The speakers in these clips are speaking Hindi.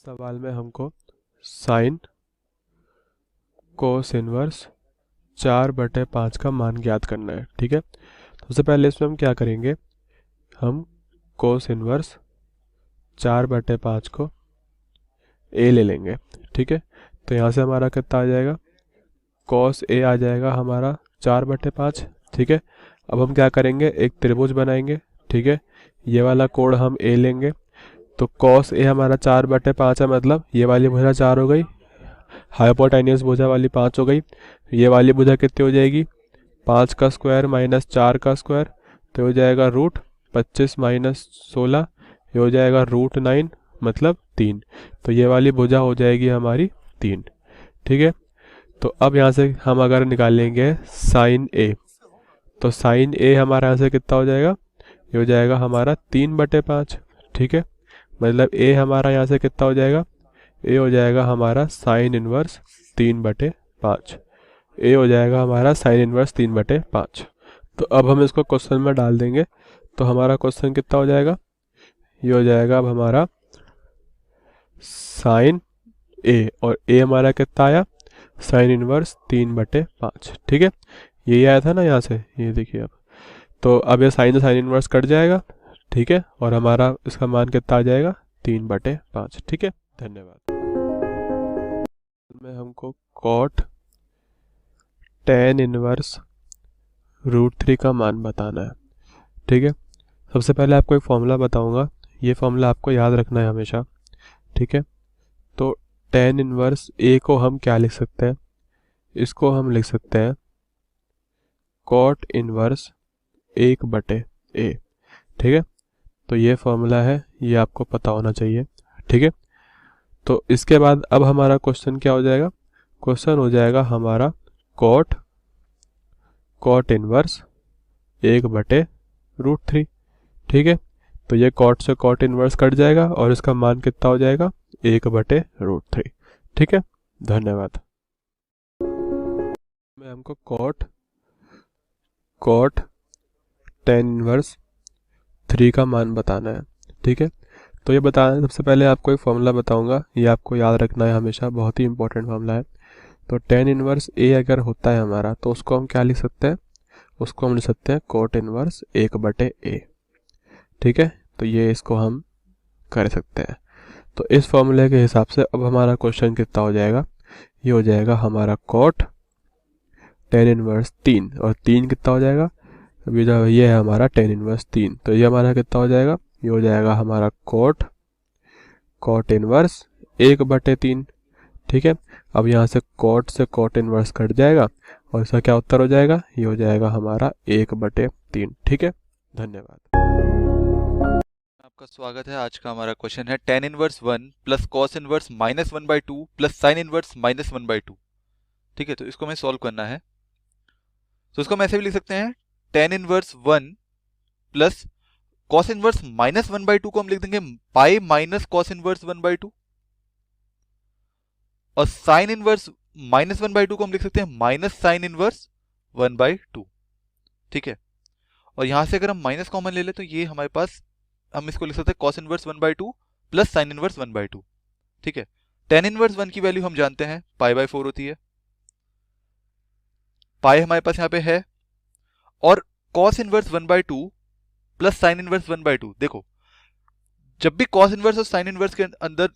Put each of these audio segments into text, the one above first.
सवाल में हमको साइन कोस इनवर्स 4/5 का मान ज्ञात करना है। ठीक है, तो सबसे पहले इसमें हम क्या करेंगे, हम कोस इनवर्स 4/5 को ए ले लेंगे। ठीक है, तो यहाँ से हमारा कितना आ जाएगा, कॉस ए आ जाएगा हमारा 4/5। ठीक है, अब हम क्या करेंगे, एक त्रिभुज बनाएंगे। ठीक है, ये वाला कोण हम ए लेंगे, तो कॉस ए हमारा 4/5 है, मतलब ये वाली भुजा 4 हो गई, हाइपोटेन्यूस भुजा वाली 5 हो गई। ये वाली भुजा कितनी हो जाएगी, 5 का स्क्वायर माइनस 4 का स्क्वायर, तो हो जाएगा √25 माइनस 16, ये हो जाएगा √9 मतलब 3। तो ये वाली भुजा हो जाएगी हमारी 3। ठीक है, तो अब यहाँ से हम अगर निकालेंगे साइन ए, तो साइन ए हमारा यहाँ से कितना हो जाएगा, ये हो जाएगा हमारा 3/5। ठीक है, मतलब ए हमारा यहाँ से कितना हो जाएगा, ए हो जाएगा हमारा साइन इनवर्स 3/5। ए हो जाएगा हमारा साइन इनवर्स 3/5। तो अब हम इसको क्वेश्चन में डाल देंगे, तो हमारा क्वेश्चन कितना हो जाएगा, ये हो जाएगा अब हमारा साइन ए, और ए हमारा कितना आया, साइन इनवर्स 3/5। ठीक है, यही आया था ना यहाँ से, ये देखिए अब, तो अब ये साइन से साइन इनवर्स कट जाएगा। ठीक है, और हमारा इसका मान कितना आ जाएगा, 3/5। ठीक है, धन्यवाद। में हमको कॉट tan इनवर्स √3 का मान बताना है। ठीक है, सबसे पहले आपको एक फॉर्मूला बताऊंगा, ये फॉर्मूला आपको याद रखना है हमेशा। ठीक है, तो tan इनवर्स ए को हम क्या लिख सकते हैं, इसको हम लिख सकते हैं कॉट इनवर्स 1/a। ठीक है, तो ये फॉर्मूला है, ये आपको पता होना चाहिए। ठीक है, तो इसके बाद अब हमारा क्वेश्चन क्या हो जाएगा, क्वेश्चन हो जाएगा हमारा कॉट इनवर्स 1/√3। ठीक है, तो ये कॉट से कॉट इनवर्स कट जाएगा और इसका मान कितना हो जाएगा, 1/√3। ठीक है, धन्यवाद। में हमको कॉट tan इनवर्स 3 का मान बताना है। ठीक है, तो ये बताना है, सबसे पहले आपको एक फॉर्मूला बताऊंगा, ये आपको याद रखना है हमेशा, बहुत ही इंपॉर्टेंट फॉर्मूला है। तो tan इनवर्स ए अगर होता है हमारा, तो उसको हम क्या लिख सकते हैं, उसको हम लिख सकते हैं कॉट इनवर्स 1/a। ठीक है, तो ये इसको हम कर सकते हैं। तो इस फॉर्मूले के हिसाब से अब हमारा क्वेश्चन कितना हो जाएगा, ये हो जाएगा हमारा कॉट tan इनवर्स 3, और 3 कितना हो जाएगा, अभी जो ये है हमारा tan इनवर्स 3, तो ये हमारा कितना हो जाएगा, ये हो जाएगा हमारा कॉट इनवर्स 1/3। ठीक है, अब यहाँ से कॉट से कॉट इनवर्स कट जाएगा और इसका क्या उत्तर हो जाएगा, ये हो जाएगा हमारा 1/3। ठीक है, धन्यवाद। आपका स्वागत है। आज का हमारा क्वेश्चन है tan inverse 1 plus cos inverse -1/2 plus sign inverse -1/2। ठीक है, तो इसको हमें सॉल्व करना है। तो इसको हम ऐसे भी लिख सकते हैं, tan inverse 1 plus cos inverse -1/2 को हम लिख देंगे पाई माइनस कॉस इनवर्स 1/2, और साइन इनवर्स -1/2 को हम लिख सकते हैं माइनस साइन इनवर्स 1/2। ठीक है, और यहां से अगर हम माइनस कॉमन ले ले तो ये हमारे पास, हम इसको लिख सकते हैं cos inverse 1/2 plus sign inverse 1/2। ठीक है, tan इनवर्स 1 की वैल्यू हम जानते हैं π/4 होती है, पाई हमारे पास यहाँ पे है, और cos inverse 1/2 plus sign inverse 1/2। देखो, जब भी कॉस इनवर्स और साइन इनवर्स के अंदर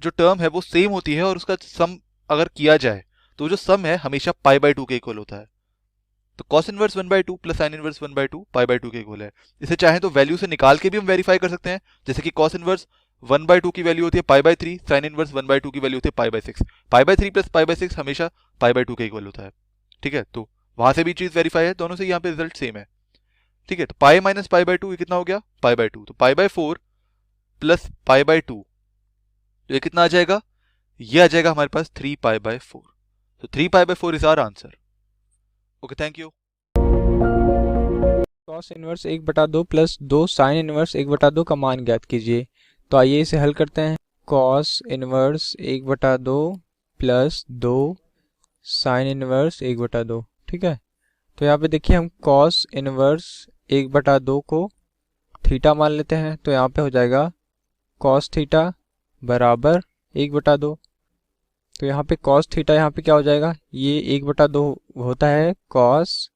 जो टर्म है वो सेम होती है, और उसका सम अगर किया जाए तो जो सम है हमेशा π/2 के इक्वल होता है। तो cos inverse 1/2 plus sign inverse 1/2 π/2 के इक्वल है। इसे चाहे तो वैल्यू से निकाल के भी हम वेरीफाई कर सकते हैं, जैसे कि cos इनवर्स 1/2 की वैल्यू होती है π/3, साइन इनवर्स 1/2 की वैल्यू होती है π/6। π/3 प्लस π/6 हमेशा π/2 के इक्वल होता है। ठीक है, तो वहां से भी चीज वेरीफाई है, दोनों से यहाँ पे रिजल्ट सेम है। ठीक है, तो पाई माइनस π/2 कितना हो गया, π/2, तो π/4 प्लस π/2, तो ये कितना आ जाएगा, ये आ जाएगा हमारे पास 3π/4। तो 3π/4 is our answer. Okay, thank you. Cos inverse 1/2 plus 2 sine inverse 1/2 का मान ज्ञात कीजिए। तो आइए इसे हल करते हैं। Cos inverse 1/2 plus 2 sine inverse 1/2। ठीक है, तो यहाँ पे देखिए हम कॉस इनवर्स 1/2 को थीटा मान लेते हैं, तो यहाँ पे हो जाएगा कॉस थीटा बराबर 1/2। तो यहाँ पे कॉस थीटा यहाँ पे क्या हो जाएगा, ये 1/2 होता है कॉस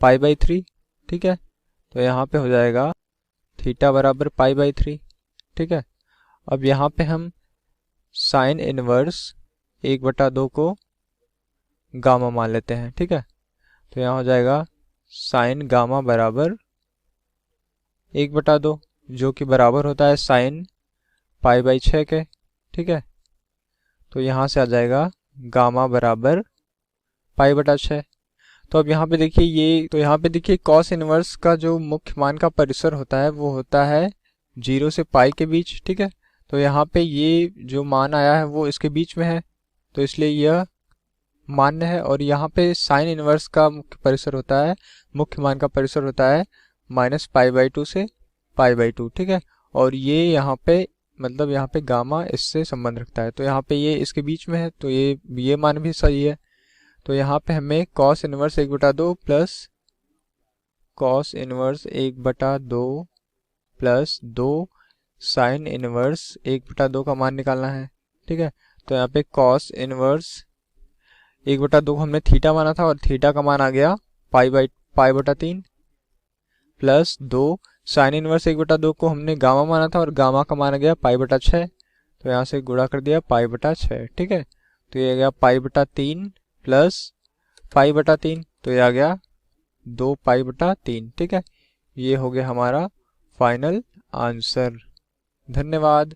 π/3, ठीक है। तो यहाँ पे हो जाएगा थीटा बराबर π/3, ठीक है। अब यहाँ पे हम साइन इनवर्स 1/2 को गामा मान लेते हैं, ठीक है। तो यहाँ हो जाएगा साइन गामा बराबर 1/2, जो कि बराबर होता है साइन π/6 के, ठीक है। तो यहाँ से आ जाएगा गामा बराबर π/6। तो अब यहाँ पे देखिए यहाँ पे देखिए कॉस इनवर्स का जो मुख्य मान का परिसर होता है वो होता है 0 से पाई के बीच, ठीक है। तो यहाँ पे ये जो मान आया है वो इसके बीच में है, तो इसलिए यह मान्य है। और यहाँ पे साइन इनवर्स का मुख्य मान का परिसर होता है -π/2 से π/2, ठीक है। और ये यहाँ पे मतलब यहाँ पे गामा इससे संबंध रखता है, तो यहाँ पे ये इसके बीच में है, तो ये मान भी सही है। तो यहाँ पे हमें cos inverse 1/2 plus cos inverse 1/2 plus 2 sine inverse 1/2 का मान निकालना है, ठीक है। तो यहाँ पे कॉस इनवर्स 1/2 को हमने थीटा माना था और थीटा का मान आ गया π/3 प्लस 2 साइन इनवर्स 1/2 को हमने गामा माना था और गामा का मान आ गया π/6। तो यहाँ से गुणा कर दिया π/6, ठीक है। तो ये आ गया π/3 प्लस π/3, तो ये आ गया 2π/3, ठीक है। ये हो गया हमारा फाइनल आंसर। धन्यवाद।